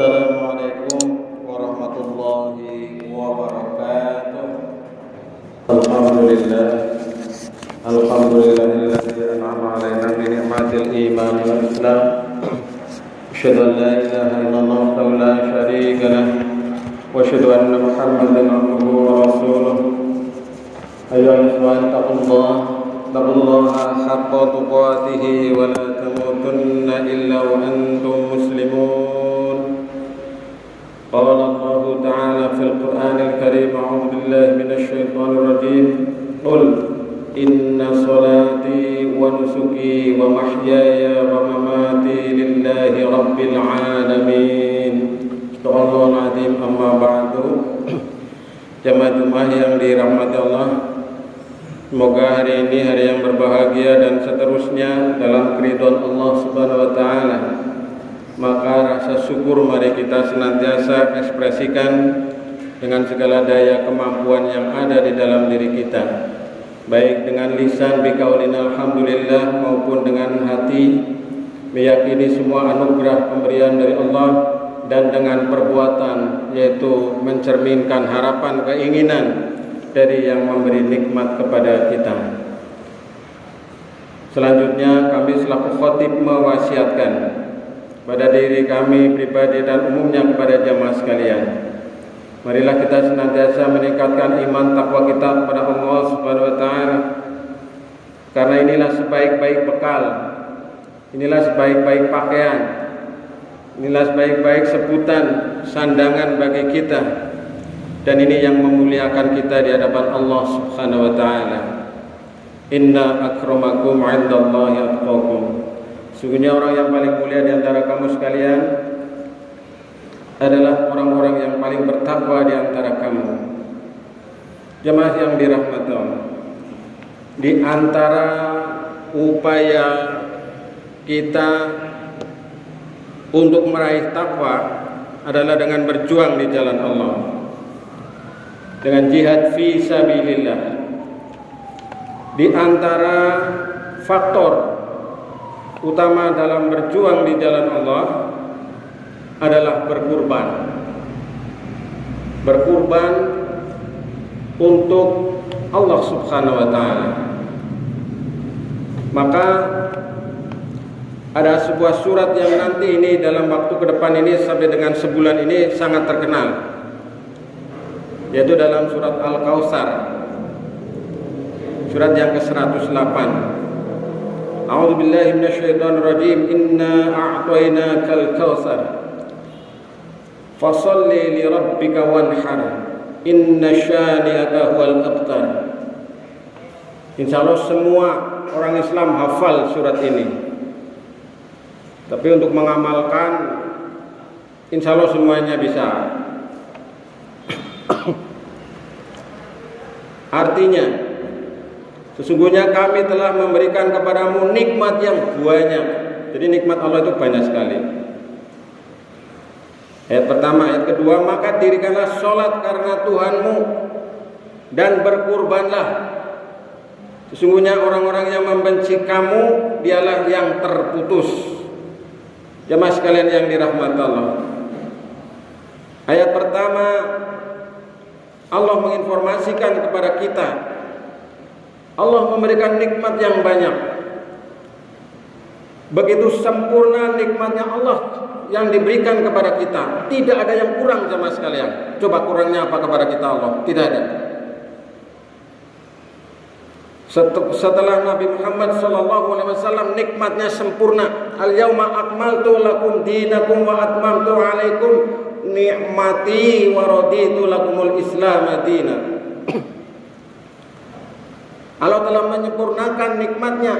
Assalamualaikum warahmatullahi wabarakatuh. Alhamdulillahilladzi an'ama 'alaina bi ni'matil iman wal islam. Asyhadu an la ilaha illallah wa la syarika lah. Wa asyhadu anna Muhammadan 'abduhu wa rasuluh. Ayyuhal ikhwan taqullaha haqqa tuqatih wa la tamutunna illa wa antum muslimun. Qala Allah Ta'ala fil Qur'anil Karim, a'udzu billahi minasy syaithanir rajim. Qul inna salati wa nusuki wa mahyaya wa mamati lillahi rabbil alamin. Astagfirullahal azim, amma ba'du. Jemaah yang dirahmati Allah, semoga hari ini hari yang berbahagia dan seterusnya dalam keridhaan Allah Subhanahu wa taala. Maka rasa syukur mari kita senantiasa ekspresikan dengan segala daya kemampuan yang ada di dalam diri kita, baik dengan lisan biqaulin alhamdulillah maupun dengan hati meyakini semua anugerah pemberian dari Allah, dan dengan perbuatan yaitu mencerminkan harapan keinginan dari yang memberi nikmat kepada kita. Selanjutnya kami selaku khatib mewasiatkan pada diri kami pribadi dan umumnya kepada jamaah sekalian, marilah kita senantiasa meningkatkan iman takwa kita kepada Allah Subhanahu wa taala, karena inilah sebaik-baik bekal, inilah sebaik-baik pakaian, inilah sebaik-baik sebutan sandangan bagi kita, dan ini yang memuliakan kita di hadapan Allah Subhanahu wa taala. Inna akramakum 'indallahi atqakum. Sungguhnya orang yang paling mulia di antara kamu sekalian adalah orang-orang yang paling bertakwa di antara kamu. Jemaah yang dirahmati Allah, di antara upaya kita untuk meraih takwa adalah dengan berjuang di jalan Allah, dengan jihad fi sabilillah. Di antara faktor utama dalam berjuang di jalan Allah adalah berkurban. Berkurban untuk Allah Subhanahu wa taala. Maka ada sebuah surat yang nanti ini dalam waktu ke depan ini sampai dengan sebulan ini sangat terkenal, yaitu dalam surat Al-Kautsar, surat yang ke-108. A'udzu billahi minasyaitonir rajim. Inna a'tainakal kautsar fasholli li rabbika wanhar inna syani'aka huwal abtar. Insyaallah semua orang Islam hafal surat ini. Tapi untuk mengamalkan insyaallah semuanya bisa. Artinya, sesungguhnya kami telah memberikan kepadamu nikmat yang banyak. Jadi nikmat Allah itu banyak sekali. Ayat pertama, ayat kedua, maka dirikanlah sholat karena Tuhanmu dan berkurbanlah. Sesungguhnya orang-orang yang membenci kamu dialah yang terputus. Jemaah sekalian yang dirahmati Allah, ayat pertama Allah menginformasikan kepada kita, Allah memberikan nikmat yang banyak. Begitu sempurna nikmatnya Allah yang diberikan kepada kita, tidak ada yang kurang jemaah sekalian. Coba kurangnya apa kepada kita Allah? Tidak ada. Setelah Nabi Muhammad SAW nikmatnya sempurna. Al-yauma akmaltu lakum dinakum wa atmamtu alaikum ni'mati wa raditu lakumul islam madina. Allah telah menyempurnakan nikmatnya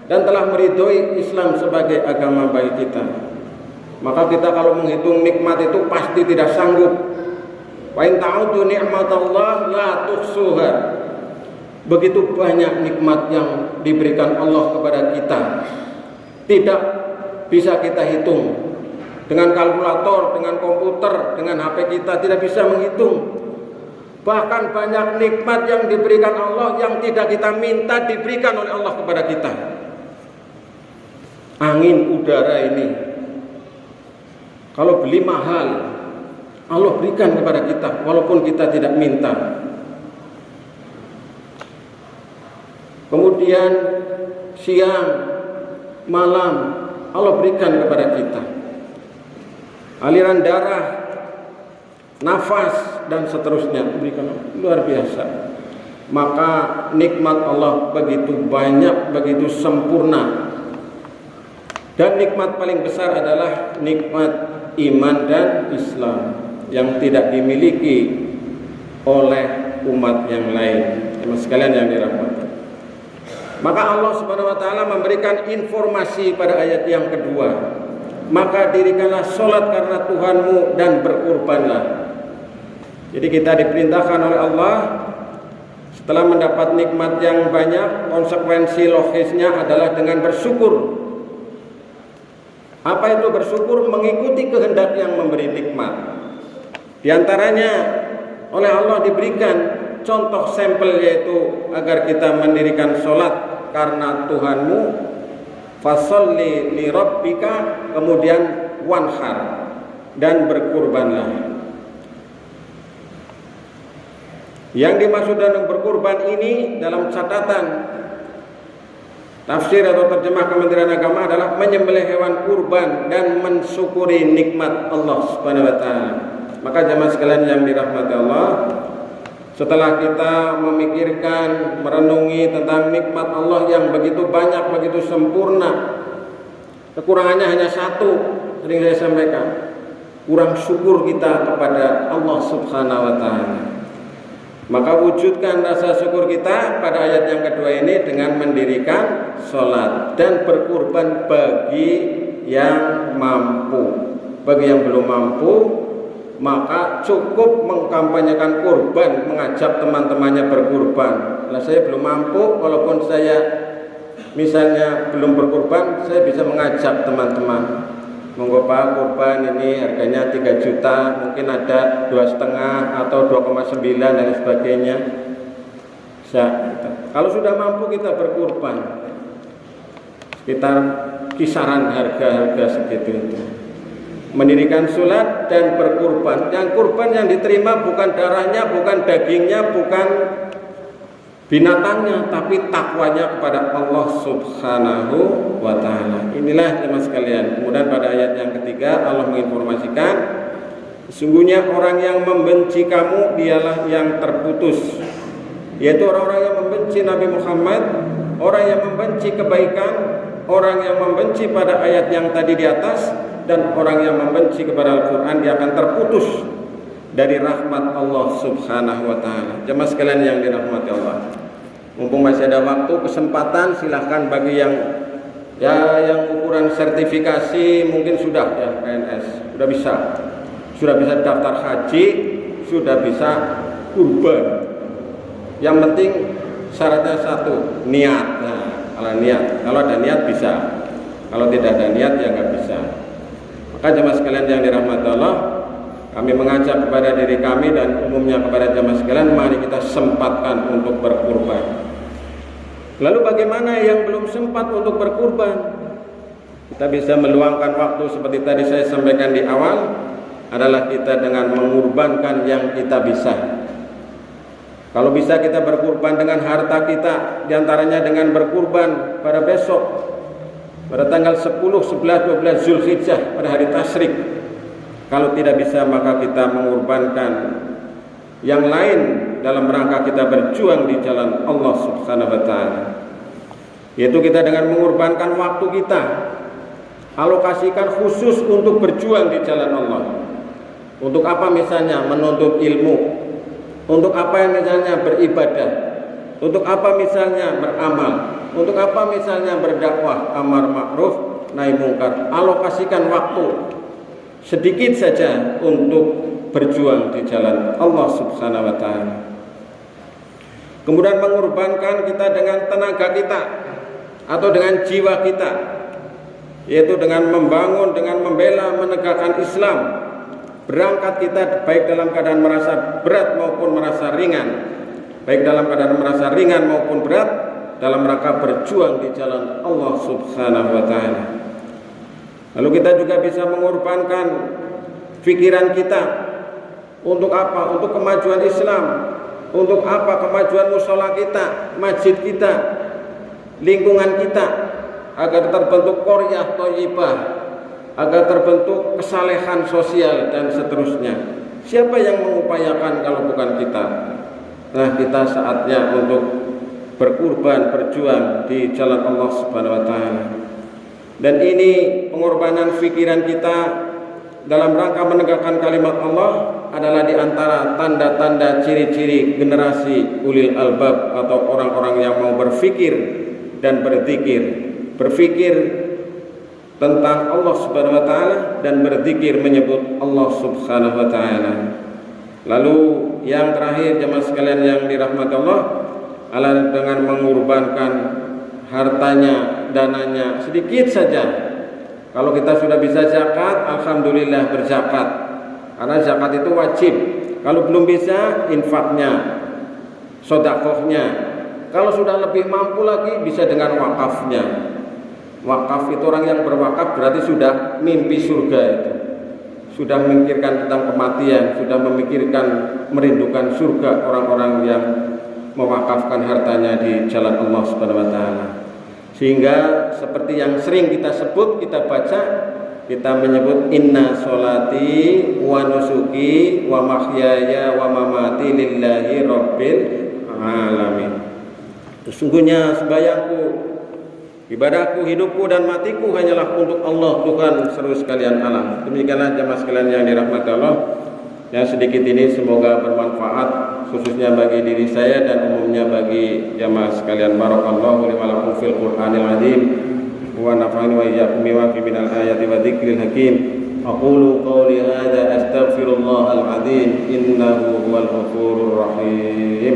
dan telah meridhoi Islam sebagai agama bagi kita. Maka kita kalau menghitung nikmat itu pasti tidak sanggup. Wa in ta'udu ni'matallah la tuhsuha. Begitu banyak nikmat yang diberikan Allah kepada kita, tidak bisa kita hitung. Dengan kalkulator, dengan komputer, dengan HP kita tidak bisa menghitung. Bahkan banyak nikmat yang diberikan Allah yang tidak kita minta diberikan oleh Allah kepada kita. Angin udara ini Kalau beli mahal, Allah berikan kepada kita walaupun kita tidak minta. Kemudian siang, malam Allah berikan kepada kita. Aliran darah, nafas dan seterusnya berikan, luar biasa. Maka nikmat Allah begitu banyak, begitu sempurna. Dan nikmat paling besar adalah nikmat iman dan Islam yang tidak dimiliki oleh umat yang lain. Teman sekalian yang dirahmati. Maka Allah Subhanahu wa taala memberikan informasi pada ayat yang kedua. Maka dirikanlah sholat karena Tuhanmu dan berkurbanlah. Jadi kita diperintahkan oleh Allah setelah mendapat nikmat yang banyak, konsekuensi logisnya adalah dengan bersyukur. Apa itu bersyukur? Mengikuti kehendak yang memberi nikmat. Di antaranya oleh Allah diberikan contoh sampel, yaitu agar kita mendirikan sholat karena Tuhanmu. Fasholli li rabbika, kemudian wanhar, dan berkurbanlah. Yang dimaksud dengan berkurban ini dalam catatan tafsir atau terjemah Kementerian Agama adalah menyembelih hewan kurban dan mensyukuri nikmat Allah Subhanahu wa taala. Maka jemaah sekalian yang dirahmati Allah, setelah kita memikirkan, merenungi tentang nikmat Allah yang begitu banyak, begitu sempurna, kekurangannya hanya satu, sering saya sampaikan, kurang syukur kita kepada Allah Subhanahu wa taala. Maka wujudkan rasa syukur kita pada ayat yang kedua ini dengan mendirikan sholat dan berkurban bagi yang mampu. Bagi yang belum mampu, maka cukup mengkampanyekan kurban, mengajak teman-temannya berkurban. Nah, saya belum mampu, walaupun saya misalnya belum berkurban, saya bisa mengajak teman-teman. Monggo Pak, kurban ini harganya 3 juta, mungkin ada 2,5 atau 2,9 dan sebagainya. Bisa. Kalau sudah mampu kita berkurban, sekitar kisaran harga-harga segitu itu. Mendirikan sholat dan berkurban. Yang kurban yang diterima bukan darahnya, bukan dagingnya, bukan binatangnya, tapi takwanya kepada Allah Subhanahu wa taala. Inilah teman sekalian. Kemudian pada ayat yang ketiga Allah menginformasikan, sesungguhnya orang yang membenci kamu dialah yang terputus, yaitu orang-orang yang membenci Nabi Muhammad, orang yang membenci kebaikan, orang yang membenci pada ayat yang tadi di atas, dan orang yang membenci kepada Al-Quran, dia akan terputus dari rahmat Allah Subhanahu wa taala. Jemaah sekalian yang dirahmati Allah, mumpung masih ada waktu, kesempatan, silahkan bagi yang ukuran sertifikasi mungkin sudah ya, PNS sudah bisa daftar haji, sudah bisa kurban. Yang penting syaratnya satu, niat. Nah, kalau ada niat bisa, kalau tidak ada niat ya nggak bisa. Maka jemaah sekalian yang dirahmati Allah, kami mengajak kepada diri kami dan umumnya kepada jemaah sekalian, mari kita sempatkan untuk berkurban. Lalu bagaimana yang belum sempat untuk berkurban? Kita bisa meluangkan waktu seperti tadi saya sampaikan di awal, adalah kita dengan mengorbankan yang kita bisa. Kalau bisa kita berkurban dengan harta kita, diantaranya dengan berkurban pada besok, pada tanggal 10, 11, 12 Zulhijjah, pada hari tasyrik. Kalau tidak bisa, maka kita mengorbankan yang lain dalam rangka kita berjuang di jalan Allah Subhanahu wa taala. Yaitu kita dengan mengorbankan waktu kita, alokasikan khusus untuk berjuang di jalan Allah. Untuk apa misalnya? Menuntut ilmu. Untuk apa misalnya? Beribadah. Untuk apa misalnya? Beramal. Untuk apa misalnya? Berdakwah amar ma'ruf nahi mungkar. Alokasikan waktu sedikit saja untuk berjuang di jalan Allah Subhanahu wa taala. Kemudian mengorbankan kita dengan tenaga kita atau dengan jiwa kita, yaitu dengan membangun, dengan membela, menegakkan Islam. Berangkat kita baik dalam keadaan merasa berat maupun merasa ringan, baik dalam keadaan merasa ringan maupun berat, dalam rangka berjuang di jalan Allah Subhanahu wa taala. Lalu kita juga bisa mengorbankan pikiran kita. Untuk apa? Untuk kemajuan Islam. Untuk apa? Kemajuan musola kita, masjid kita, lingkungan kita, agar terbentuk qaryah thayyibah, agar terbentuk kesalehan sosial dan seterusnya. Siapa yang mengupayakan kalau bukan kita? Nah, kita saatnya untuk berkurban, berjuang di jalan Allah Subhanahu wa taala. Dan ini pengorbanan pikiran kita dalam rangka menegakkan kalimat Allah adalah di antara tanda-tanda ciri-ciri generasi ulil albab atau orang-orang yang mau berfikir dan berzikir. Berfikir tentang Allah Subhanahu wa taala dan berzikir menyebut Allah Subhanahu wa taala. Lalu yang terakhir jemaah sekalian yang dirahmati Allah adalah dengan mengorbankan hartanya, dananya sedikit saja. Kalau kita sudah bisa zakat, alhamdulillah berzakat. Karena zakat itu wajib. Kalau belum bisa, infaknya, sedekahnya. Kalau sudah lebih mampu lagi, bisa dengan wakafnya. Wakaf itu orang yang berwakaf berarti sudah mimpi surga itu. Sudah memikirkan tentang kematian, sudah memikirkan merindukan surga orang-orang yang mewakafkan hartanya di jalan Allah Subhanahu wa taala. Sehingga seperti yang sering kita sebut, kita baca, kita menyebut inna sholati wa nusuki wa mahyaya wa mamati lillahi rabbil alamin. Sesungguhnya sembahyangku, ibadahku, hidupku dan matiku hanyalah untuk Allah Tuhan seluruh sekalian alam. Demikianlah jemaah sekalian yang dirahmati Allah. Yang sedikit ini semoga bermanfaat khususnya bagi diri saya dan umumnya bagi jemaah sekalian. Barakallahu li wa lakum fil Qur'anil azim wa nafa'ani wa iyyakum bima fi minal ayati wa dzikril hakim. Aqulu qawli hadza astaghfirullahal azim innahu huwal ghafurur rahim.